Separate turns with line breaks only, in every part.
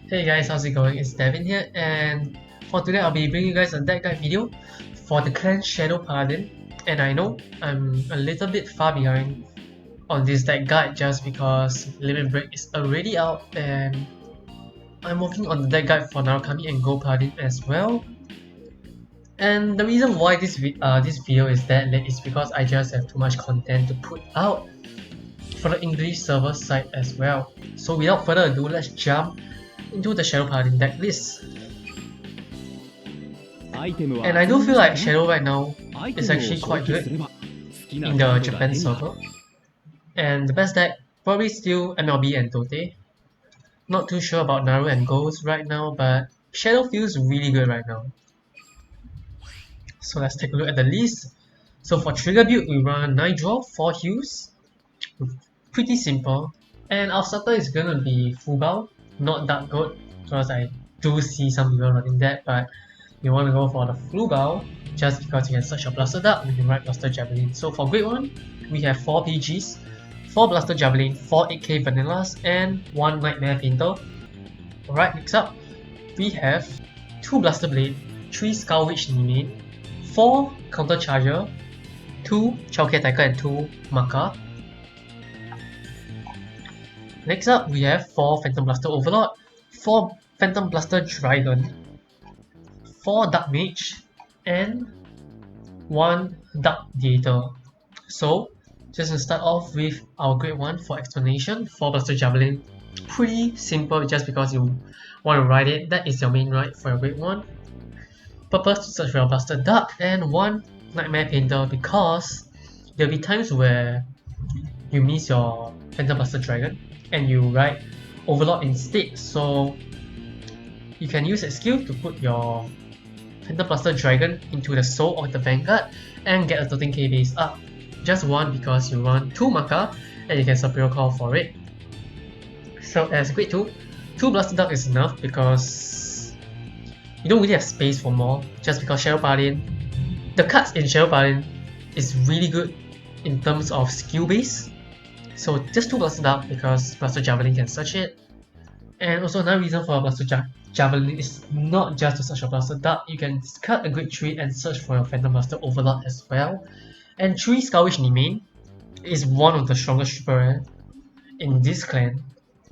Hey guys, how's it going? It's Devin here, and for today I'll be bringing you guys a deck guide video for the clan Shadow Paladin. And I know I'm a little bit far behind on this deck guide just because Limit Break is already out and I'm working on the deck guide for Narukami and Go Paladin as well. And the reason why this video is that late is because I just have too much content to put out for the English server side as well. So without further ado, let's jump into the Shadow Paladin deck list. And I do feel like Shadow right now is actually quite good in the Japan server. And the best deck probably still MLB and Tote. Not too sure about Naru and Ghost right now, but Shadow feels really good right now. So let's take a look at the list. So for trigger build, we run 9 draw, 4 heals. Pretty simple. And our starter is gonna be Fubao, not Dark Goat, because I do see some people running that, but you want to go for the Fubao just because you can search your Blaster Dart and you can write Blaster Javelin. So for grade 1, we have 4 PGs, 4 Blaster Javelin, 4 8k Vanillas, and 1 Nightmare Painter. Alright, next up, we have 2 Blaster Blade, 3 Skull Witch Nimate, 4 Counter Charger, 2 Childcare Tiger, and 2 Maka. Next up, we have 4 Phantom Blaster Overlord, 4 Phantom Blaster Dragon, 4 Dark Mage, and 1 Dark Theater. So, just to start off with our grade 1 for explanation, 4 Blaster Javelin. Pretty simple just because you want to ride it, that is your main ride for your grade 1. Purpose to search for your Blaster Dart, and 1 Nightmare Painter because there will be times where you miss your Phantom Blaster Dragon and you ride Overlord instead, so you can use that skill to put your Phantom Blaster Dragon into the soul of the Vanguard and get a 13k base up. Just 1 because you run 2 Maka and you can Superior Call for it. So as grade 2, 2 Blaster Dart is enough because you don't really have space for more, just because Shadow Paladin, the cards in Shadow Paladin is really good in terms of skill base. So just 2 Blaster Dart because Blaster Javelin can search it. And also another reason for a Blaster Javelin is not just to search your Blaster Dart, you can discard a grade 3 and search for your Phantom Blaster Overlord as well. And 3 Skull Witch Nimate is one of the strongest super rare in this clan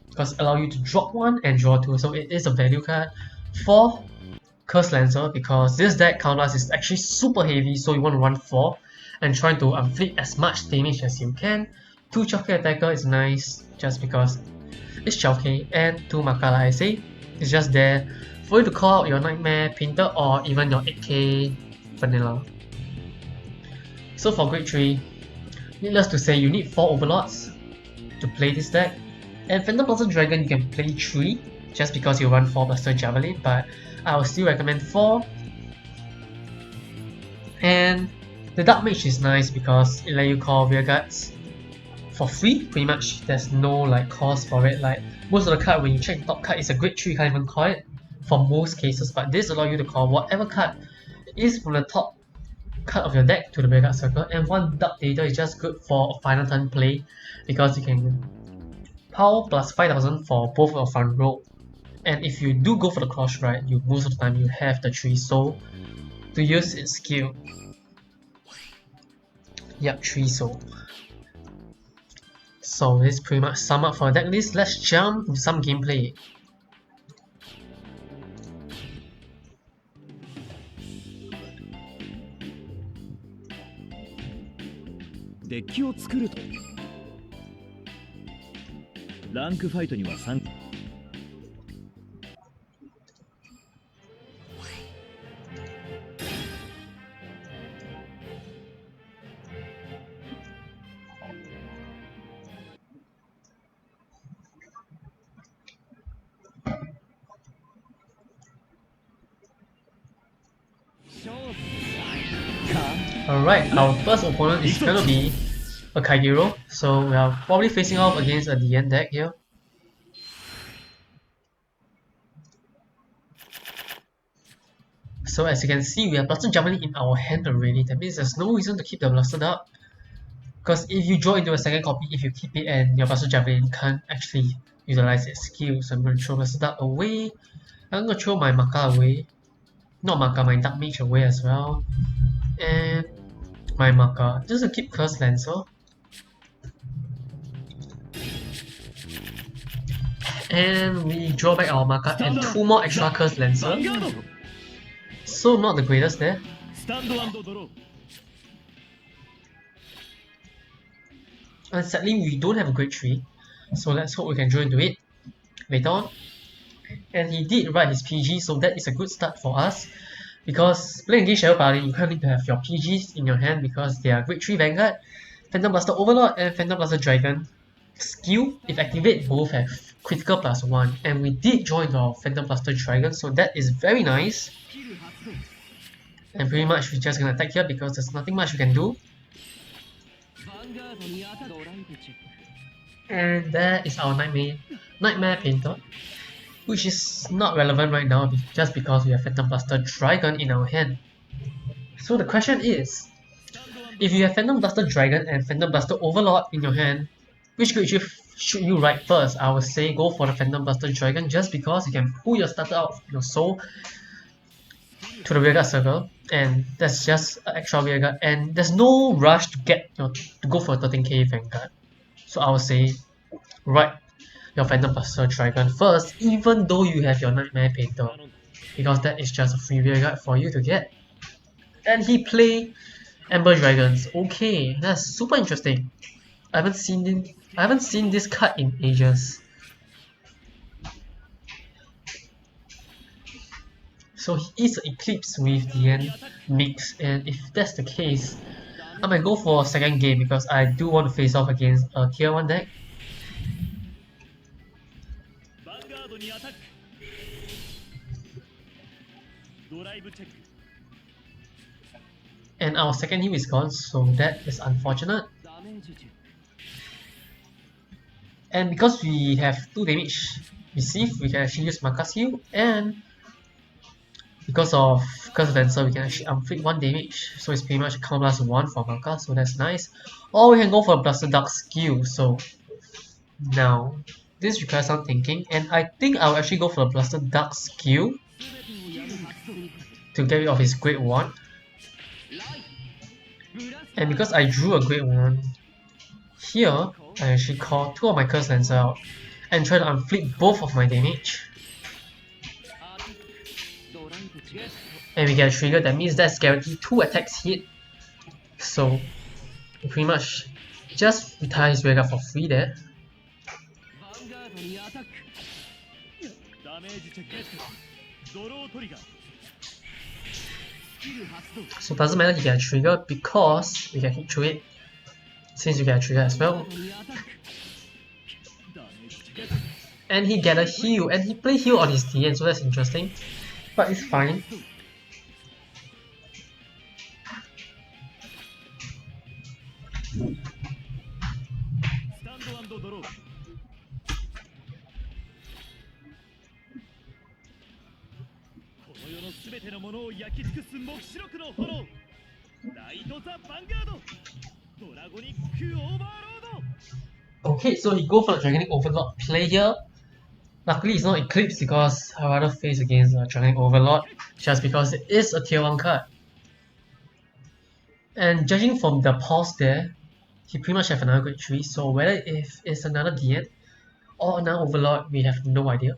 because allow you to drop 1 and draw 2, so it is a value card. 4 Curse Lancer because this deck counterblast is actually super heavy, so you want to run 4 and try to inflict as much damage as you can. 2 Childcare Attacker is nice just because it's Childcare, and 2 Maka, like I say, it's just there for you to call out your Nightmare Painter or even your 8k Vanilla. So for grade 3, needless to say, you need 4 Overlords to play this deck, and Phantom Blaster Dragon you can play 3 just because you run 4 Blaster Javelin, but I would still recommend 4. And the Dark Mage is nice because it lets you call Rear Guards for free, pretty much. There's no like cost for it. Like most of the card, when you check the top card, it's a grade 3, you can't even call it for most cases, but this allows you to call whatever card is from the top card of your deck to the Rear Guard circle. And 1 Dark Theater is just good for a final turn play because you can power plus 5000 for both of front row. And if you do go for the cross ride, you most of the time you have the 3 soul to use its skill. Yep, 3 soul. So this pretty much sum up for the deck list. Let's jump into some gameplay.
Deck を作るとランクファイトには参加。
Alright, our first opponent is gonna be a Kaigero, so we are probably facing off against a DN deck here. So as you can see, we have Blaster Javelin in our hand already. That means there's no reason to keep the Blaster Dart. Because if you draw into a second copy, if you keep it and your Blaster Javelin can't actually utilize its skill. So I'm going to throw Blaster Duck away. I'm going to throw my Maka away. Not Maka, my Dark Mage away as well. And my Maka. Just to keep Curse Lancer. And we draw back our Maka and 2 more extra Curse Lancer. So not the greatest there. And sadly we don't have a grade 3. So let's hope we can draw into it later on. And he did write his PG, so that is a good start for us. Because playing against Shadow Paladin, you kind of need to have your PGs in your hand because they are grade 3 Vanguard, Phantom Blaster Overlord and Phantom Blaster Dragon. Skill, if activate, both have critical +1, and we did join our Phantom Blaster Dragon, so that is very nice. And pretty much we're just gonna attack here because there's nothing much we can do. And that is our Nightmare Painter, which is not relevant right now just because we have Phantom Blaster Dragon in our hand. So the question is, if you have Phantom Blaster Dragon and Phantom Blaster Overlord in your hand, which grade should you write first? I would say go for the Phantom Blaster Dragon just because you can pull your starter out of your soul to the rearguard circle, and that's just an extra rearguard, and there's no rush to go for a 13k Vanguard. So I would say write your Phantom Blaster Dragon first, even though you have your Nightmare Painter, because that is just a free rearguard for you to get. And he play Ember Dragons. Okay, that's super interesting. I haven't seen this card in ages. So he is an Eclipse with DN mix, and if that's the case, I might go for a second game because I do want to face off against a tier 1 deck. And our second heal is gone, so that is unfortunate. And because we have 2 damage received, we can actually use Maka's heal, and because of Curse Lancer, we can actually inflict 1 damage, so it's pretty much a count +1 for Maka, so that's nice. Or we can go for a Blaster Duck skill, so now this requires some thinking, and I think I'll actually go for a Blaster Duck skill to get rid of his grade 1. And because I drew a grade 1 here, I actually call 2 of my Curse Lancer out and try to inflict both of my damage. And we get a trigger, that means that's guaranteed 2 attacks hit. So we pretty much just retire his rearguard for free there. So it doesn't matter he get a trigger because we can hit through it since we get a trigger as well. And he get a heal, and he play heal on his DN, so that's interesting. But it's fine. Okay, so he go for the Dragonic Overlord play here. Luckily it's not Eclipse because I'd rather face against Dragonic Overlord just because it is a tier 1 card. And judging from the pause there, he pretty much have another grade 3, so whether if it's another DN or another Overlord, we have no idea.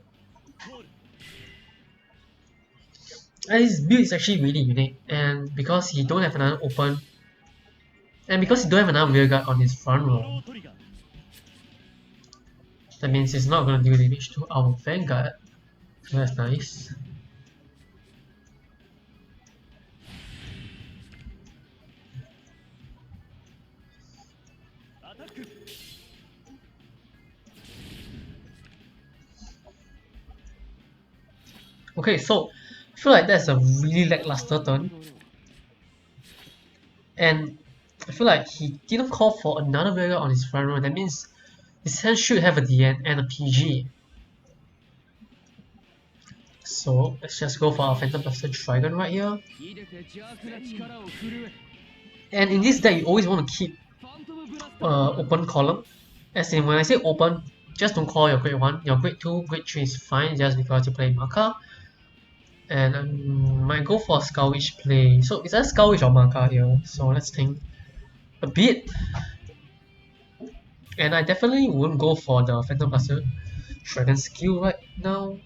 And his build is actually really unique, and because he don't have another open, and because he don't have another rearguard on his front row, that means he's not going to do damage to our Vanguard, so that's nice. Okay, so I feel like that's a really lackluster turn. And I feel like he didn't call for another rearguard on his front row, that means his hand should have a DN and a PG. So let's just go for our Phantom Blaster Dragon right here. And in this deck you always want to keep open column. As in when I say open, just don't call your grade 1. Your grade 2, grade 3 is fine just because you play Maka. And I might go for a Skull Witch play. So is that Skull Witch or Maka here? So let's think a bit. And I definitely wouldn't go for the Phantom Blaster Dragon skill right now.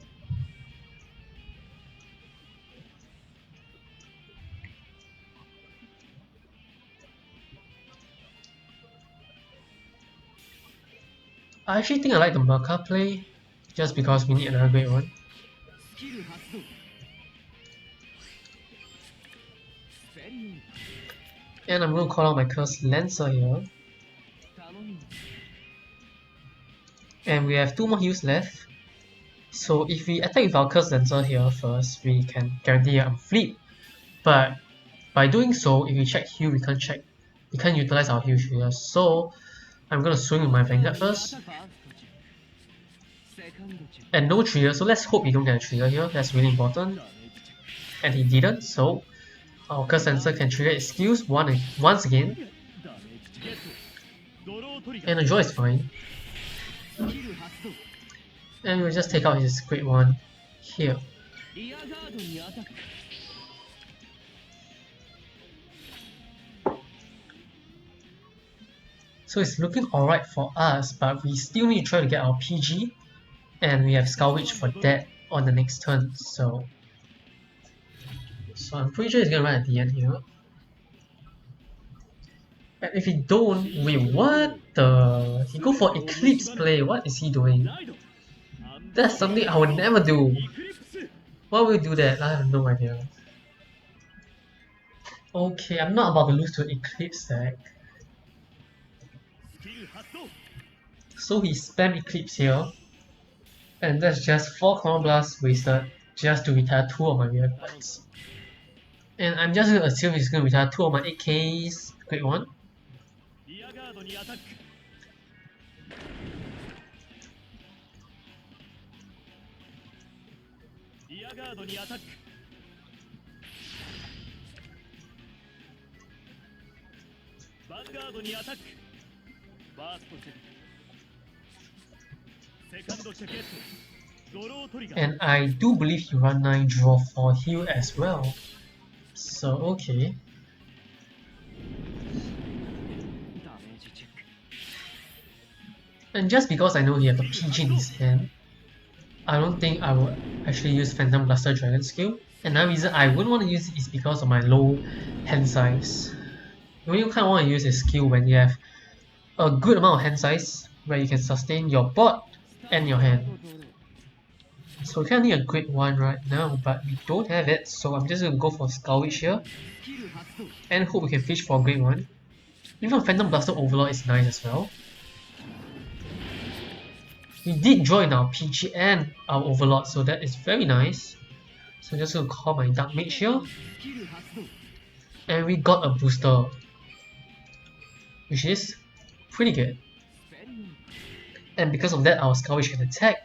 I actually think I like the Maka play just because we need another great one. And I'm going to call out my Cursed Lancer here. And we have 2 more heals left. So if we attack with our Cursed Lancer here first, we can guarantee a flip. But by doing so, if we check heal, we can't utilize our heal here. So I'm gonna swing with my Vanguard first. And no trigger, so let's hope we don't get a trigger here, that's really important. And he didn't, so our Cursed Lancer can trigger its skills once again. And the draw is fine. And we'll just take out his grade 1 here. So it's looking alright for us, but we still need to try to get our PG. And we have Skull Witch for that on the next turn, so I'm pretty sure he's gonna run at the end here. And if he don't, wait, what the? He go for Eclipse play, what is he doing? That's something I would never do. Why would we do that? I have no idea. Okay, I'm not about to lose to an Eclipse deck. So he spam Eclipse here. And that's just 4 Common Blasts wasted just to retire 2 of my weird cards. And I'm just gonna assume he's gonna retire 2 of my 8Ks, grade 1. And I do believe he run 9 draw 4 heal as well. So okay. And just because I know he has a PG in his hand, I don't think I would actually use Phantom Blaster Dragon skill. Another reason I wouldn't want to use it is because of my low hand size. You only kind of want to use a skill when you have a good amount of hand size where you can sustain your board and your hand. So we kind of need a grade 1 right now, but we don't have it, so I'm just gonna go for Skull Witch here and hope we can fish for grade 1. Even Phantom Blaster Overlord is nice as well. We did draw in our PG and our Overlord, so that is very nice. So I'm just gonna call my Dark Mage here. And we got a booster, which is pretty good. And because of that, our Skull Witch can attack.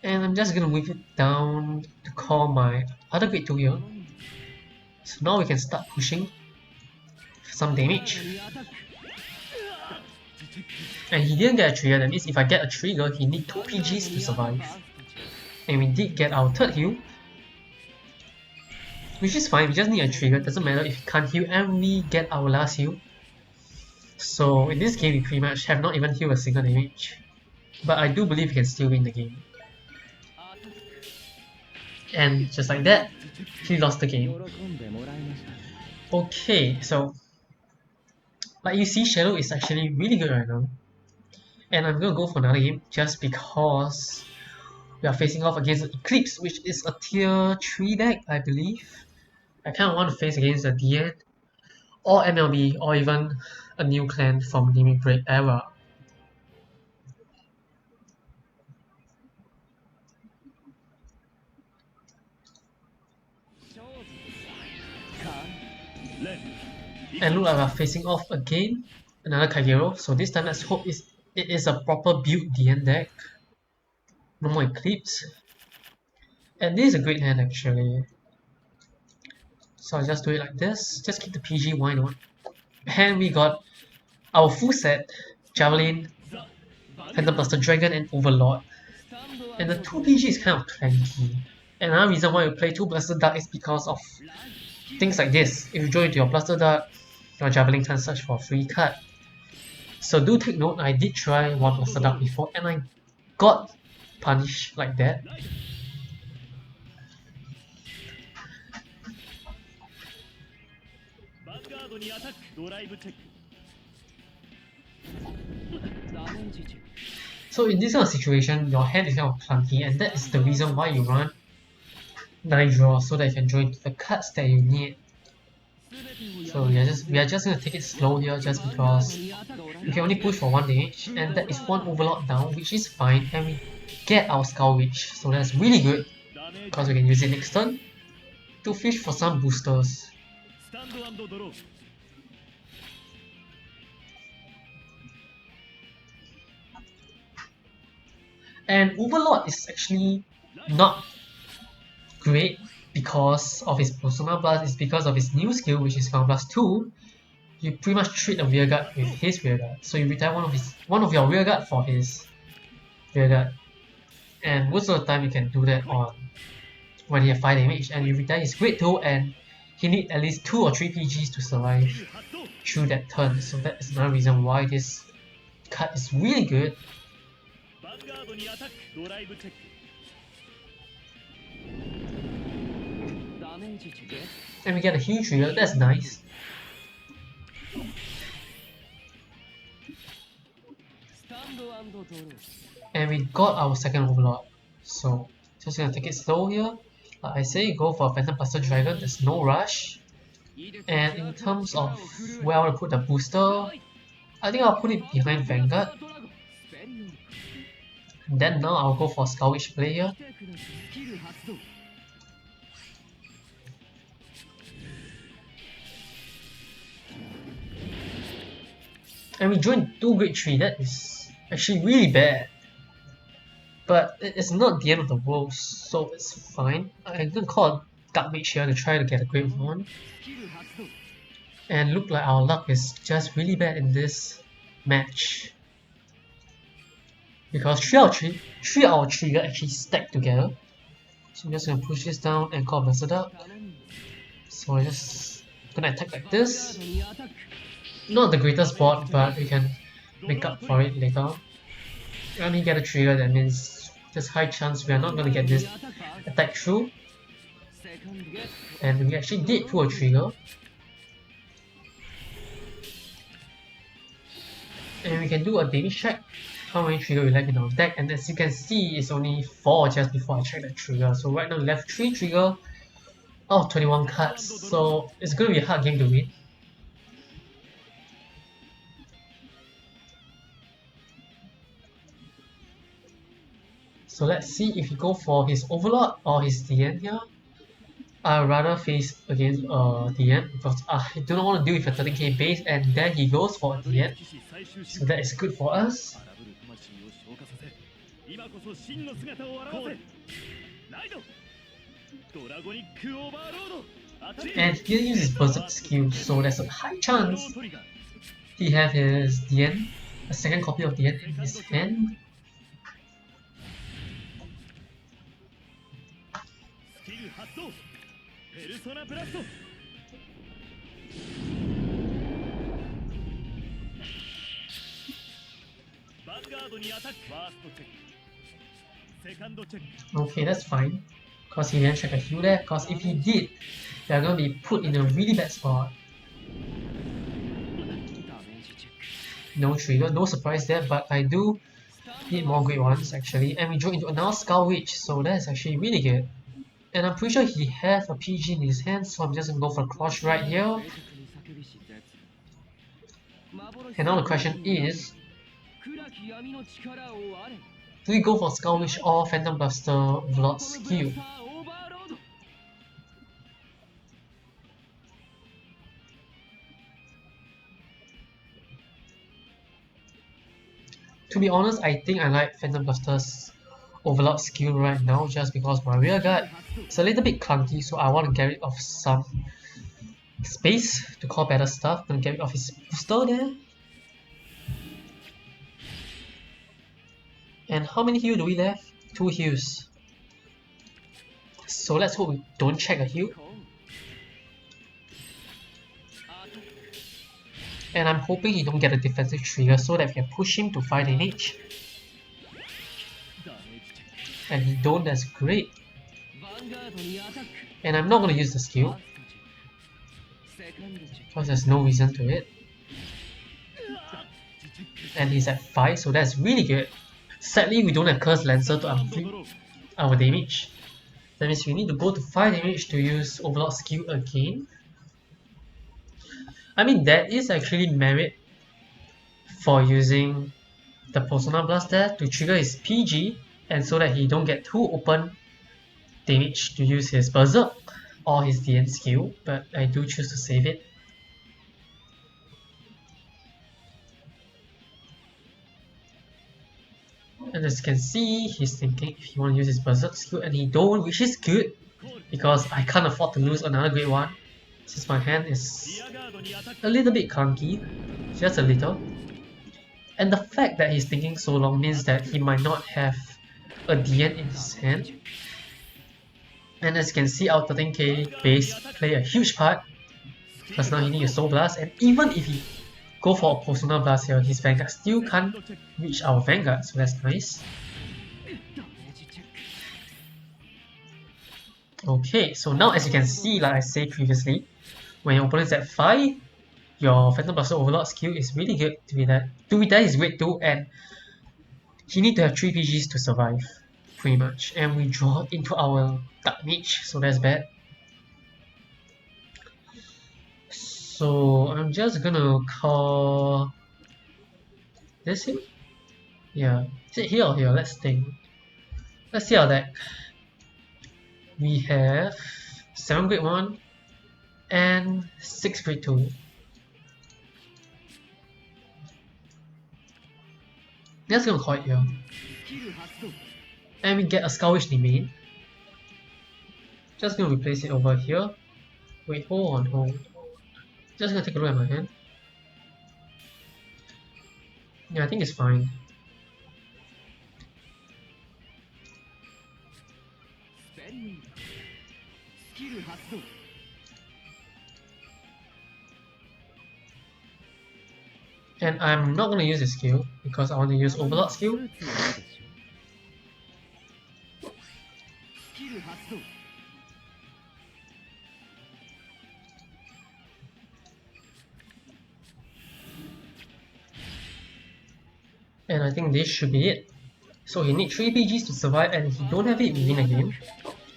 And I'm just gonna move it down to call my other grade 2 here. So now we can start pushing some damage. And he didn't get a trigger, that means if I get a trigger, he needs 2 PGs to survive. And we did get our third heal, which is fine, we just need a trigger, doesn't matter if he can't heal, and we get our last heal. So in this game we pretty much have not even healed a single damage. But I do believe we can still win the game. And just like that, he lost the game. Okay, so like you see, Shadow is actually really good right now. And I'm gonna go for another game just because we are facing off against Eclipse, which is a tier 3 deck, I believe. I kinda want to face against a DN or MLB or even a new clan from Limit Break era. And look like we're facing off again, another Kagero, so this time let's hope it is a proper build DN deck. No more Eclipse. And this is a great hand actually. So I'll just do it like this, just keep the PG, why not? And we got our full set, Javelin, Phantom Blaster Dragon and Overlord. And the 2 PG is kind of clanky. Another reason why you play 2 Blaster Dark is because of things like this. If you join into your Blaster Dark, your Javelin can search for a free card. So do take note, I did try 1 Blaster Dark before and I got punished like that. So in this kind of situation, your hand is kind of clunky and that is the reason why you run 9 draws so that you can draw into the cards that you need. So we are just gonna take it slow here just because we can only push for 1 damage and that is 1 Overlord down, which is fine, and we get our Skull Witch, so that's really good because we can use it next turn to fish for some boosters. And Overlord is actually not great because of his Persona Blast, it's because of his new skill, which is Counter Blast 2. You pretty much treat a rearguard with his rearguard. So you retire one of your rearguard for his rearguard. And most of the time you can do that on when he has 5 damage, and you retire his Great Toe and he needs at least 2 or 3 PGs to survive through that turn. So that is another reason why this card is really good. And we get a huge trigger, that's nice. And we got our second Overlord. So just gonna take it slow here. Like I say, go for Phantom Blaster Dragon, there's no rush. And in terms of where I want to put the booster, I think I'll put it behind Vanguard. And then now I'll go for Skull Witch play here. And we joined 2 Grade 3, that is actually really bad. But it's not the end of the world, so it's fine. I'm gonna call a Dark Mage here to try to get a Great 1. And look like our luck is just really bad in this match. Because 3 out of 3 actually stacked together. So I'm just gonna push this down and call Blaster Dark. So I'm just gonna attack like this. Not the greatest board, but we can make up for it later. When we get a trigger, that means there's high chance we are not gonna get this attack through. And we actually did pull a trigger. And we can do a damage check, how many trigger we left in our deck, and as you can see, it's only 4 just before I check the trigger. So right now we left 3 trigger out of 21 cards, so it's gonna be a hard game to win. So let's see if he go for his Overlord or his DN here. I'd rather face against DN because I do not want to deal with a 13k base, and then he goes for a DN. So that is good for us. And he didn't use his Berserk skill, so there's a high chance he have his DN, a second copy of DN in his hand. Okay, that's fine. Because he didn't check a heal there. Because if he did, they are going to be put in a really bad spot. No trigger, no surprise there, but I do need more great ones actually. And we drew into another Skull Witch, so that's actually really good. And I'm pretty sure he has a PG in his hand, so I'm just gonna go for a cross right here. And now the question is, do we go for Skull Witch or Phantom Blaster Overlord skill? To be honest, I think I like Phantom Blaster's Overlord skill right now just because my rearguard is a little bit clunky, so I want to get rid of some space to call better stuff. I'm gonna get rid of his booster there. And how many heal do we have? 2 heals. So let's hope we don't check a heal. And I'm hoping he don't get a defensive trigger so that we can push him to 5 damage. And he don't, that's great. And I'm not going to use the skill because there's no reason to it. And he's at 5, so that's really good. Sadly, we don't have Curse Lancer to upgrade our damage. That means we need to go to 5 damage to use Overlord skill again. I mean, there is actually merit for using the Persona Blast there to trigger his PG and so that he don't get too open damage to use his Berserk or his DN skill, but I do choose to save it. And as you can see, he's thinking if he want to use his Berserk skill and he don't, which is good because I can't afford to lose another great one since my hand is a little bit clunky, just a little. And the fact that he's thinking so long means that he might not have a DN in his hand. And as you can see, our 13k base play a huge part because now he needs a Soul Blast, and even if he go for a Persona Blast here, his Vanguard still can't reach our Vanguard, so that's nice. Okay, so now as you can see, like I said previously, when your opponent's at 5, your Phantom Blaster Overlord skill is really good to be there. To be there is great too, and he need to have 3 PGs to survive, pretty much. And we draw into our Dark Mage, so that's bad. So I'm just gonna call this here? Yeah. Is it here or here? Let's think. Let's see our deck. We have 7 grade 1 and 6 grade 2. Let's go call it here. And we get a Skull Witch in the main. Just gonna replace it over here. Wait, hold on. Just gonna take a look at my hand. Yeah, I think it's fine. And I'm not gonna use this skill because I want to use Overlord skill. And I think this should be it. So he needs 3 PGs to survive and he don't have it within a game.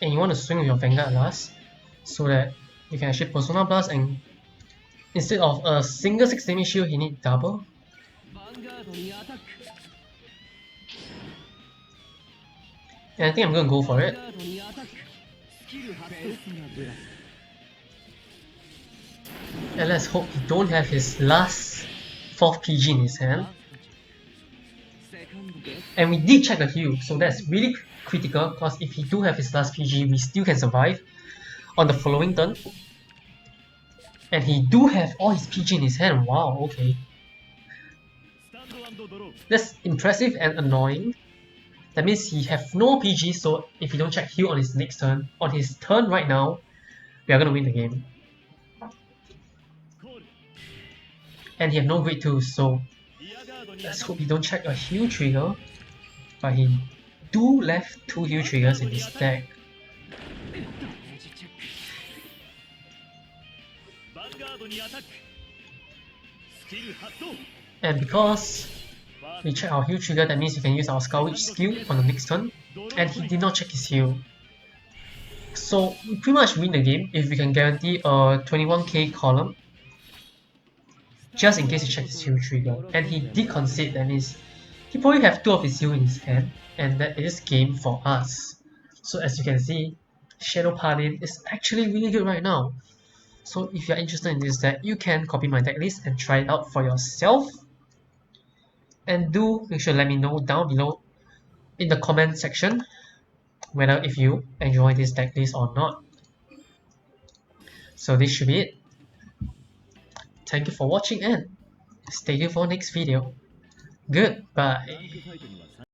And you want to swing with your Vanguard last so that you can actually Persona Blast, and instead of a single 6 damage shield, he needs double. And I think I'm gonna go for it. And let's hope he don't have his last 4th PG in his hand. And we did check the heal, so that's really critical because if he do have his last PG, we still can survive on the following turn. And he do have all his PG in his hand. Wow, okay. That's impressive and annoying. That means he have no PG, so if he don't check heal on his next turn, on his turn right now, we are gonna win the game. And he have no grade 2, so let's hope he don't check a heal trigger. But he do left 2 heal triggers in his deck. And because we check our heal trigger, that means we can use our Skull Witch skill on the next turn. And he did not check his heal. So we pretty much win the game if we can guarantee a 21k column. Just in case he checked his heal trigger. And he did concede, that means he probably have 2 of his heal in his hand. And that is game for us. So as you can see, Shadow Paladin is actually really good right now. So if you're interested in this deck, you can copy my deck list and try it out for yourself. And do make sure to let me know down below in the comment section whether if you enjoy this deck list or not. So this should be it. Thank you for watching and stay tuned for next video. Goodbye.